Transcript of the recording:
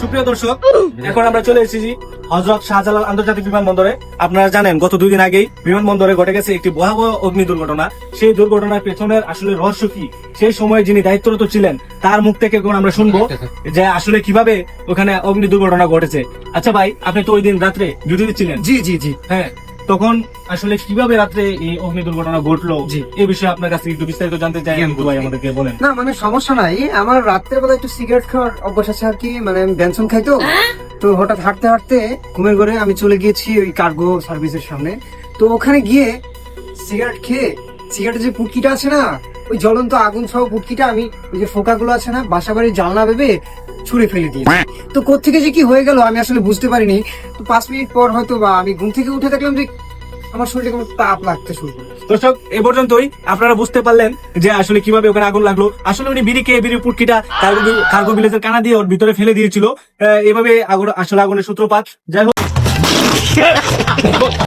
সুপ্রিয় দর্শক, এখন আমরা চলে এসেছি হযরত শাহজালাল আন্তর্জাতিক বিমানবন্দরে। আপনারা জানেন গত 2 দিন আগেই বিমানবন্দরে ঘটে গেছে একটি ভয়াবহ অগ্নি দুর্ঘটনা। সেই দুর্ঘটনার পেছনের আসলে রহস্য কি, সেই সময় যিনি দায়িত্বরত ছিলেন তার মুখ থেকে এখন আমরা শুনবো যে আসলে কিভাবে ওখানে অগ্নি দুর্ঘটনা ঘটেছে। আচ্ছা ভাই, আপনি তো ওই দিন রাত্রে ডিউটিতে ছিলেন। জি জি জি হ্যাঁ, তখন আসলে কিভাবে রাত্রে এই অগ্নি দুর্ঘটনা ঘটলো, জি। এই বিষয়ে আপনার কাছে একটু বিস্তারিত জানতে চাই। ভাই আমাদেরকে বলেন। না মানে সমস্যা নাই, আমার রাত্রের বেলা একটু সিগারেট খাওয়ার অভ্যাস আছে আর কি, মানে আমি বেনসন খাই তো হঠাৎ হাঁটতে হাঁটতে ঘুমের ঘরে আমি চলে গিয়েছি ওই কার্গো সার্ভিসের সামনে। তো ওখানে গিয়ে সিগারেট খেয়ে সিগারেটের যে পুটকিটা আছে না, ওই জ্বলন্ত আগুন সহ পুটকিটা আমি ওই যে ফোকাগুলো আছে না বাসা বাড়ির জানলা ভেবে ছুঁড়ে ফেলে দিয়েছি। তো কোত্থেকে যে কি হয়ে গেল আমি আসলে বুঝতে পারিনি। তো 5 মিনিট পর হয়তো বা আমি ঘুম থেকে উঠে দেখলাম যে আমার শরীরে কোনো তাপ লাগতে শুরু করলো। দর্শক, এ পর্যন্তই আপনারা বুঝতে পারলেন যে আসলে কিভাবে ওখানে আগুন লাগলো। আসলে উনি বিড়ি খেয়ে বিড়ির পুটকিটা কার্গো ভিলেজের কানা দিয়ে ওর ভিতরে ফেলে দিয়েছিল। এভাবে আগুন আসলে আগুনের সূত্রপাত। যাই হোক